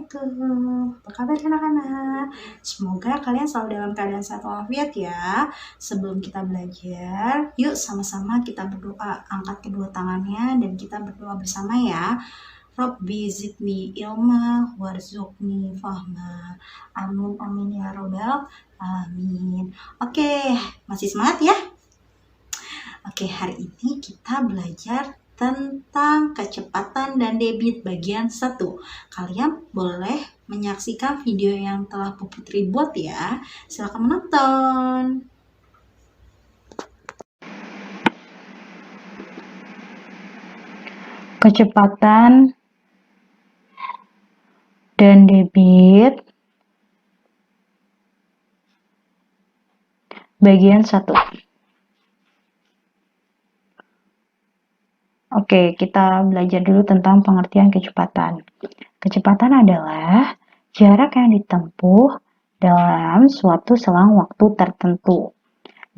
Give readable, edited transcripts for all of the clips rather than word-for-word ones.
wabarakatuh. Apa kabar anak-anak? Semoga kalian selalu dalam keadaan sehat walafiat ya. Sebelum kita belajar, yuk sama-sama kita berdoa. Angkat kedua tangannya dan kita berdoa bersama ya. Rabbi zidni ilma warzuqni fahma. Amin amin ya robbal alamin. Oke, masih semangat ya? Oke, hari ini kita belajar tentang kecepatan dan debit bagian 1. Kalian boleh menyaksikan video yang telah Bu Putri buat ya. Silakan menonton. Kecepatan dan debit bagian 1. Oke, kita belajar dulu tentang pengertian kecepatan. Kecepatan adalah jarak yang ditempuh dalam suatu selang waktu tertentu.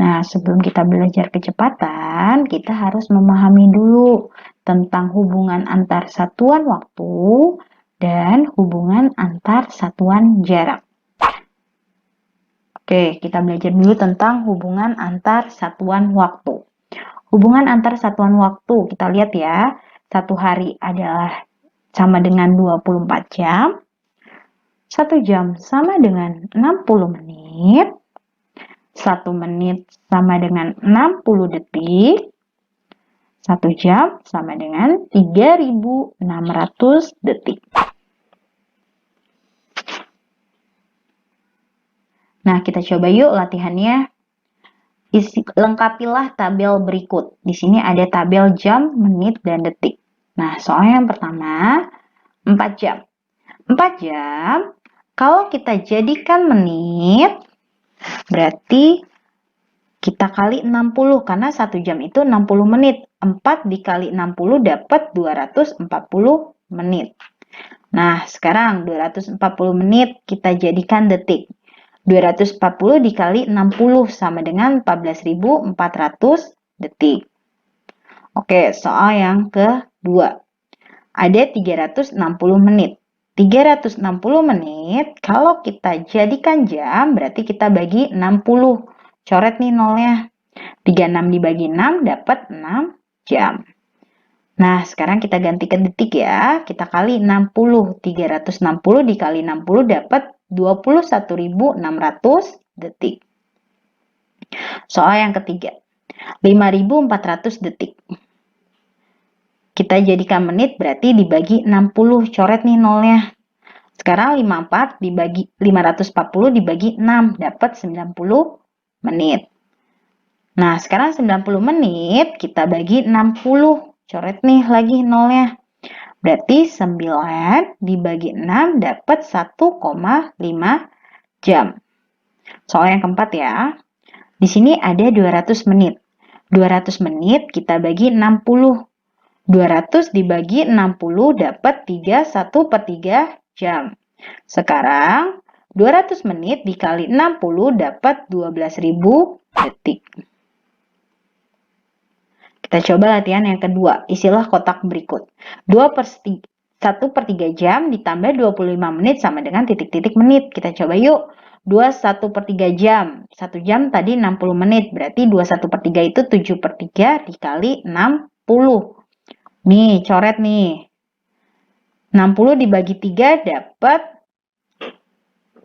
Nah, sebelum kita belajar kecepatan, kita harus memahami dulu tentang hubungan antar satuan waktu dan hubungan antar satuan jarak. Oke, kita belajar dulu tentang hubungan antar satuan waktu. Hubungan antar satuan waktu, kita lihat ya. Satu hari adalah sama dengan 24 jam. 1 jam sama dengan 60 menit. 1 menit sama dengan 60 detik. 1 jam sama dengan 3.600 detik. Nah, kita coba yuk latihannya. Lengkapilah tabel berikut. Di sini ada tabel jam, menit, dan detik. Nah, soal yang pertama, 4 jam. 4 jam, kalau kita jadikan menit, berarti kita kali 60, karena 1 jam itu 60 menit. 4 dikali 60 dapat 240 menit. Nah, sekarang 240 menit kita jadikan detik. 240 dikali 60 sama dengan 14.400 detik. Oke, soal yang kedua. Ada 360 menit. 360 menit, kalau kita jadikan jam, berarti kita bagi 60. Coret nih nolnya. 36 dibagi 6 dapat 6 jam. Nah, sekarang kita gantikan detik ya. Kita kali 60. 360 dikali 60 dapat 21.600 detik. Soal yang ketiga. 5.400 detik. Kita jadikan menit berarti dibagi 60. Coret nih nolnya. Sekarang 540 dibagi 6 dapat 90 menit. Nah, sekarang 90 menit kita bagi 60. Coret nih lagi nolnya. Berarti 9 dibagi 6 dapat 1,5 jam. Soal yang keempat ya. Di sini ada 200 menit. 200 menit kita bagi 60. 200 dibagi 60 dapat 1/3 jam. Sekarang 200 menit dikali 60 dapat 12.000 detik. Kita coba latihan yang kedua. Isilah kotak berikut. 1/3 jam ditambah 25 menit sama dengan titik-titik menit. Kita coba yuk. 1/3 jam. 1 jam tadi 60 menit. Berarti 1/3 itu 7/3 dikali 60. Nih, coret nih. 60 dibagi 3 dapat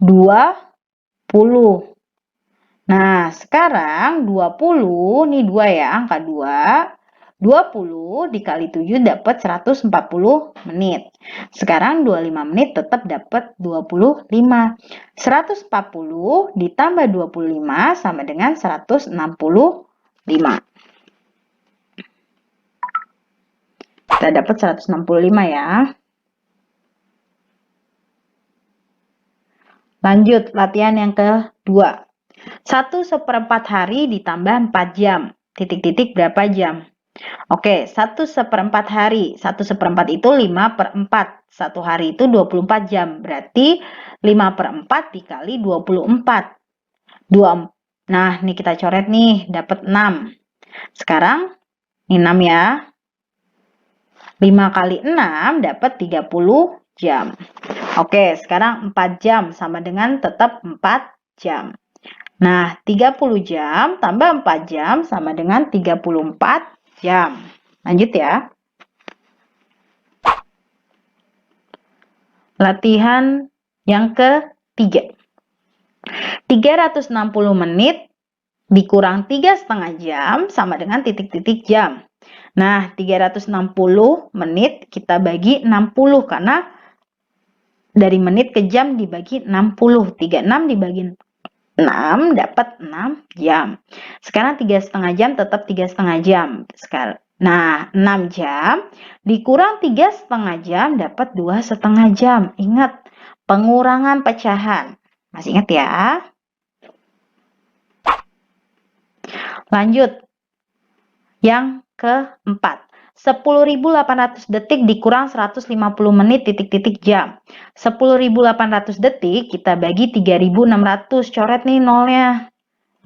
20. Nah, sekarang 20, nih 2 ya, angka 2. 20 dikali 7 dapat 140 menit. Sekarang 25 menit tetap dapat 25. 140 ditambah 25 sama dengan 165. Kita dapat 165 ya. Lanjut, latihan yang kedua. 1/4 hari ditambah 4 jam. Titik-titik berapa jam? Oke, 1/4 hari. 1/4 itu 5/4. 1 hari itu 24 jam. Berarti 5/4 dikali 24. Nah, nih kita coret nih. Dapat 6. Sekarang, ini 6 ya. 5 kali 6 dapat 30 jam. Oke, sekarang 4 jam sama dengan tetap 4 jam. Nah, 30 jam tambah 4 jam sama dengan 34 jam. Lanjut ya. Latihan yang ketiga. 360 menit dikurang 3,5 jam sama dengan titik-titik jam. Nah, 360 menit kita bagi 60 karena dari menit ke jam dibagi 60. 36 dibagi 6 dapat 6 jam. Sekarang 3,5 jam tetap 3,5 jam. Nah, 6 jam dikurang 3,5 jam dapat 2,5 jam. Ingat, pengurangan pecahan. Masih ingat ya? Lanjut. Yang keempat. 10.800 detik dikurang 150 menit titik-titik jam. 10.800 detik kita bagi 3.600. Coret nih nolnya.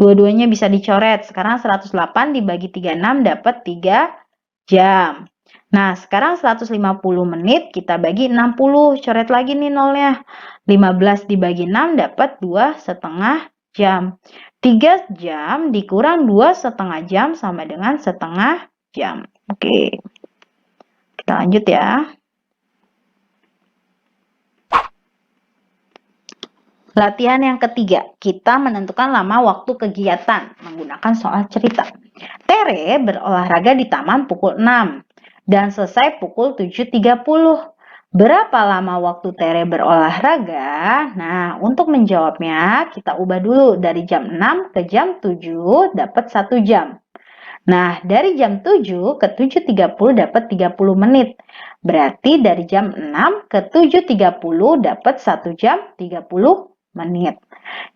Dua-duanya bisa dicoret. Sekarang 108 dibagi 36 dapat 3 jam. Nah, sekarang 150 menit kita bagi 60. Coret lagi nih nolnya. 15 dibagi 6 dapat 2,5 jam. 3 jam dikurang 2,5 jam sama dengan setengah jam. Oke. Kita lanjut ya. Latihan yang ketiga, kita menentukan lama waktu kegiatan menggunakan soal cerita. Tere berolahraga di taman pukul 6 dan selesai pukul 7.30. Berapa lama waktu Tere berolahraga? Nah, untuk menjawabnya, kita ubah dulu dari jam 6 ke jam 7 dapat 1 jam. Nah, dari jam 7 ke 7.30 dapat 30 menit. Berarti dari jam 6 ke 7.30 dapat 1 jam 30 menit.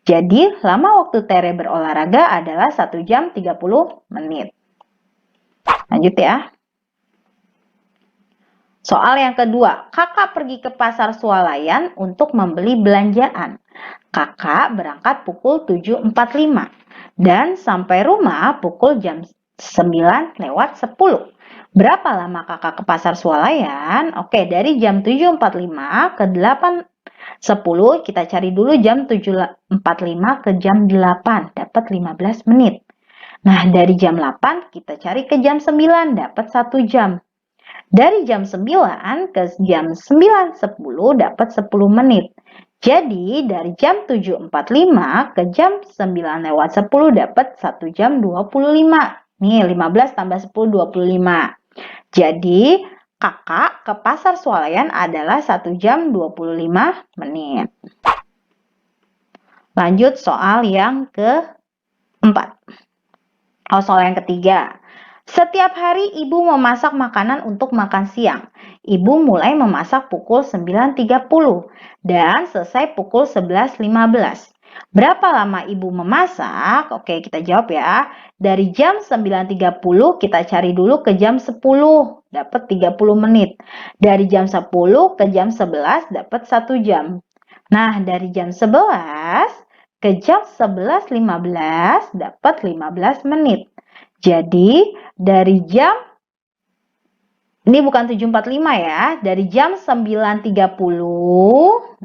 Jadi, lama waktu Tere berolahraga adalah 1 jam 30 menit. Lanjut ya. Soal yang kedua, kakak pergi ke pasar swalayan untuk membeli belanjaan. Kakak berangkat pukul 7.45 dan sampai rumah pukul jam 9:10. Berapa lama kakak ke pasar swalayan? Oke, dari jam 7.45 ke 8.10 kita cari dulu jam 7.45 ke jam 8 dapat 15 menit. Nah, dari jam 8 kita cari ke jam 9 dapat 1 jam. Dari jam 9 ke jam 9.10 dapat 10 menit. Jadi, dari jam 7.45 ke jam 9:10 dapat 1 jam 25. Nih, 15 tambah 10, 25. Jadi, kakak ke pasar swalayan adalah 1 jam 25 menit. Lanjut soal yang keempat. Soal yang ketiga. Setiap hari ibu memasak makanan untuk makan siang. Ibu mulai memasak pukul 9.30 dan selesai pukul 11.15. Berapa lama ibu memasak? Oke, kita jawab ya. Dari jam 9.30 kita cari dulu ke jam 10, dapat 30 menit. Dari jam 10 ke jam 11 dapat 1 jam. Nah, dari jam 11 ke jam 11.15 dapat 15 menit. Jadi, dari jam, ini bukan 7.45 ya, dari jam 9.30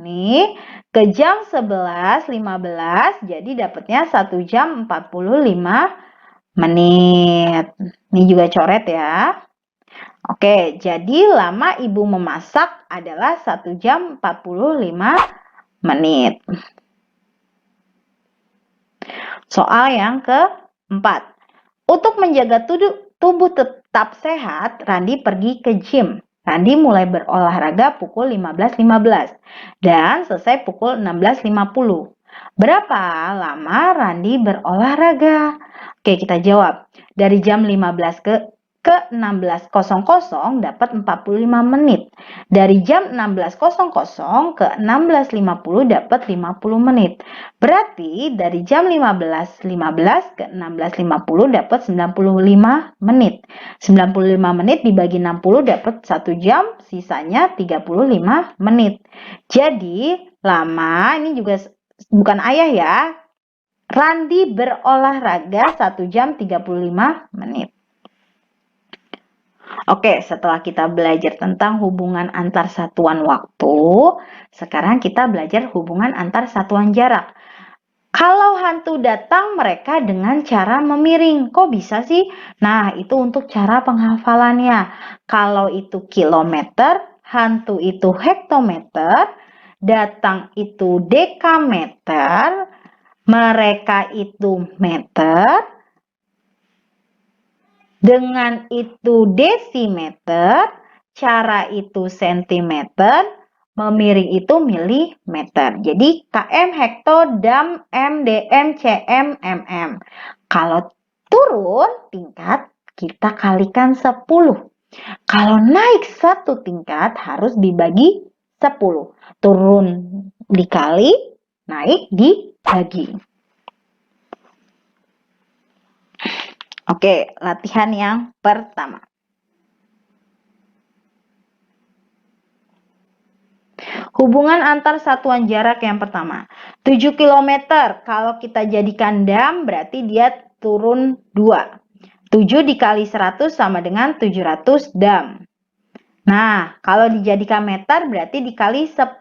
nih ke jam 11.15, jadi dapatnya 1 jam 45 menit. Ini juga coret ya. Oke, jadi lama ibu memasak adalah 1 jam 45 menit. Soal yang keempat. Untuk menjaga tubuh tetap sehat, Randi pergi ke gym. Randi mulai berolahraga pukul 15.15 dan selesai pukul 16.50. Berapa lama Randi berolahraga? Oke, kita jawab. Dari jam 15 ke 16.00 dapat 45 menit. Dari jam 16.00 ke 16.50 dapat 50 menit. Berarti dari jam 15.15 ke 16.50 dapat 95 menit. 95 menit dibagi 60 dapat 1 jam, sisanya 35 menit. Jadi, lama ini juga bukan ayah ya. Randi berolahraga 1 jam 35 menit. Oke, setelah kita belajar tentang hubungan antar satuan waktu, sekarang kita belajar hubungan antar satuan jarak. Kalau hantu datang, mereka dengan cara memiring. Kok bisa sih? Nah, itu untuk cara penghafalannya. Kalau itu kilometer, hantu itu hektometer, datang itu dekameter, mereka itu meter, dengan itu desimeter, cara itu sentimeter, memiring itu milimeter. Jadi km, hekto, dam, m, dm, cm, mm. Kalau turun tingkat, kita kalikan 10. Kalau naik satu tingkat, harus dibagi 10. Turun dikali, naik dibagi. Oke, latihan yang pertama. Hubungan antar satuan jarak yang pertama. 7 km, kalau kita jadikan dam berarti dia turun 2. 7 dikali 100 sama dengan 700 dam. Nah, kalau dijadikan meter berarti dikali 10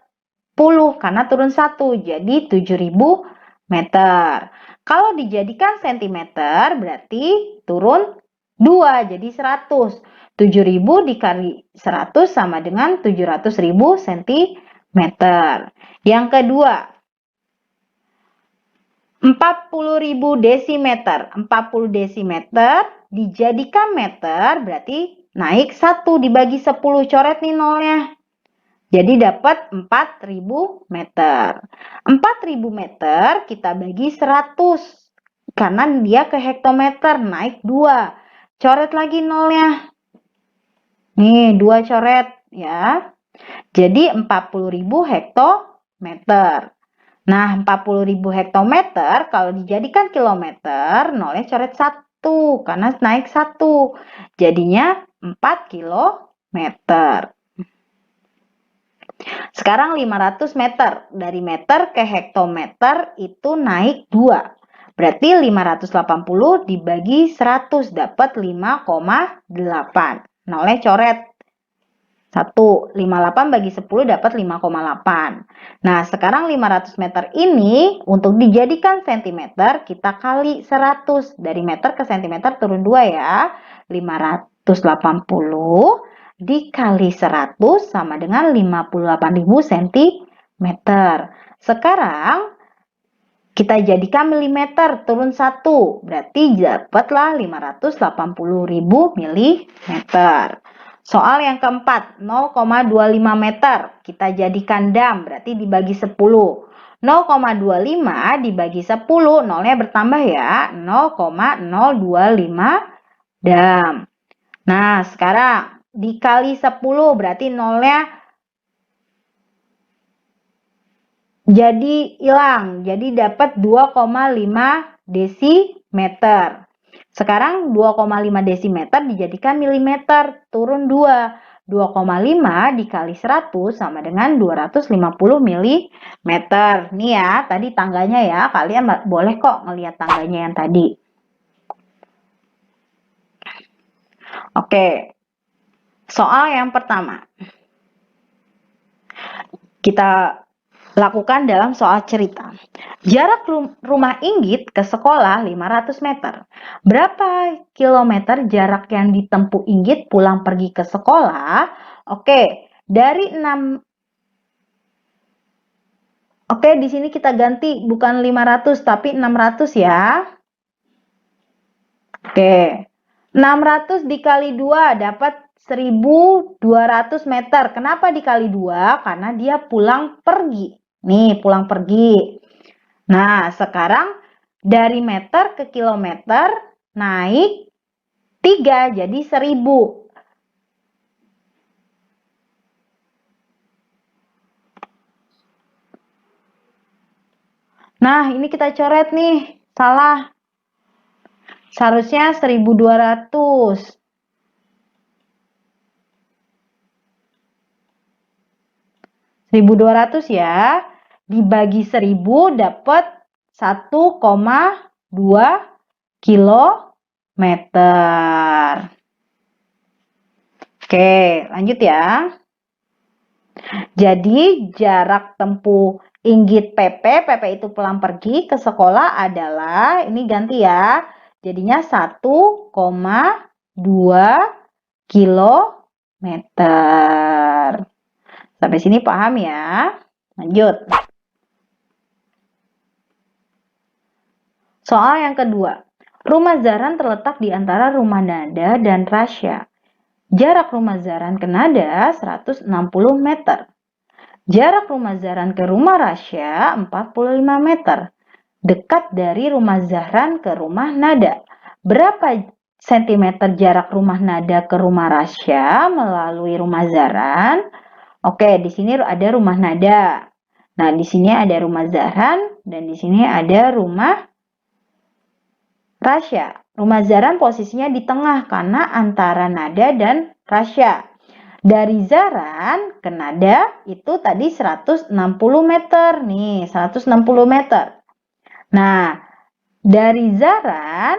karena turun 1. Jadi 7000 meter. Kalau dijadikan sentimeter berarti turun 2 jadi 100. 7000 dikali 100 sama dengan 700.000 cm. Yang kedua, 40.000 desimeter. 40 desimeter dijadikan meter berarti naik 1 dibagi 10. Coret nih nolnya. Jadi dapat 4000 meter. 4000 meter kita bagi 100. Karena dia ke hektometer naik 2. Coret lagi nolnya. Nih, 2 coret ya. Jadi 40.000 hektometer. Nah, 40.000 hektometer kalau dijadikan kilometer, nolnya coret 1 karena naik 1. Jadinya 4 kilometer. Sekarang 500 meter. Dari meter ke hektometer itu naik 2. Berarti 580 dibagi 100 dapat 5,8. Nolnya coret. 1, 58 bagi 10 dapat 5,8. Nah, sekarang 500 meter ini untuk dijadikan sentimeter, kita kali 100. Dari meter ke sentimeter turun 2 ya. 580 dikali 100 sama dengan 58.000 cm. Sekarang kita jadikan milimeter, turun 1. Berarti dapatlah 580.000 milimeter. Soal yang keempat, 0,25 meter. Kita jadikan dam, berarti dibagi 10. 0,25 dibagi 10, nolnya bertambah ya. 0,025 dam. Nah, sekarang dikali 10, berarti nolnya jadi hilang. Jadi dapat 2,5 desimeter. Sekarang 2,5 desimeter dijadikan milimeter, turun 2. 2,5 dikali 100 sama dengan 250 milimeter. Nih ya, tadi tangganya ya, kalian boleh kok ngelihat tangganya yang tadi. Oke, soal yang pertama. Kita lakukan dalam soal cerita. Jarak rumah Inggit ke sekolah 500 meter. Berapa kilometer jarak yang ditempuh Inggit pulang pergi ke sekolah? Oke, dari 6. Oke, di sini kita ganti bukan 500 tapi 600 ya. Oke. 600 dikali 2 dapat 1200 meter. Kenapa dikali 2? Karena dia pulang pergi. Nih, pulang pergi. Nah, sekarang dari meter ke kilometer naik 3 jadi 1000. Nah, ini kita coret nih. Salah. Seharusnya 1200. 1200 ya. Dibagi 1000 dapat 1,2 kilometer. Oke, lanjut ya. Jadi jarak tempuh Inggit PP itu pulang pergi ke sekolah adalah, ini ganti ya, jadinya 1,2 kilometer. Sampai sini paham ya? Lanjut. Soal yang kedua. Rumah Zahran terletak di antara rumah Nada dan Rasya. Jarak rumah Zahran ke Nada 160 meter. Jarak rumah Zahran ke rumah Rasya 45 meter. Dekat dari rumah Zahran ke rumah Nada. Berapa sentimeter jarak rumah Nada ke rumah Rasya melalui rumah Zahran? Oke, di sini ada rumah Nada. Nah, di sini ada rumah Zahran dan di sini ada rumah Rasya. Rumah Zahran posisinya di tengah karena antara Nada dan Rasya. Dari Zahran ke Nada itu tadi 160 meter. Nih, 160 meter. Nah, dari Zahran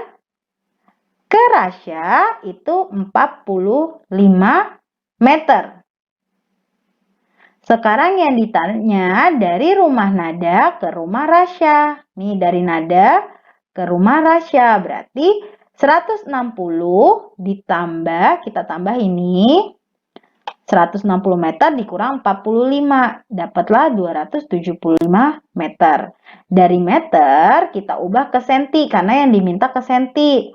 ke Rasya itu 45 meter. Sekarang yang ditanya dari rumah Nada ke rumah Rasya. Nih, dari Nada ke rumah Rasya. Berarti 160 ditambah, kita tambah ini, 160 meter dikurang 45. Dapatlah 275 meter. Dari meter kita ubah ke senti, karena yang diminta ke senti.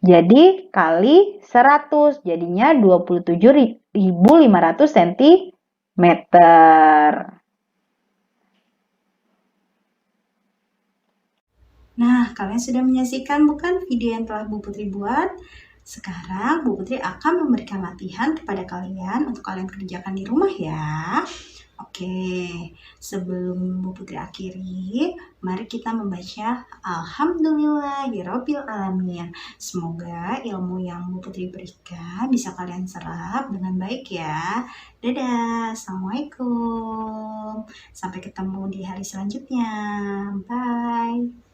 Jadi kali 100, jadinya 27.500 cm. Nah, kalian sudah menyaksikan bukan video yang telah Bu Putri buat? Sekarang Bu Putri akan memberikan latihan kepada kalian untuk kalian kerjakan di rumah ya. Oke, sebelum Bu Putri akhiri, mari kita membaca Alhamdulillahirabbil alamin. Semoga ilmu yang Bu Putri berikan bisa kalian serap dengan baik ya. Dadah, Assalamualaikum. Sampai ketemu di hari selanjutnya. Bye.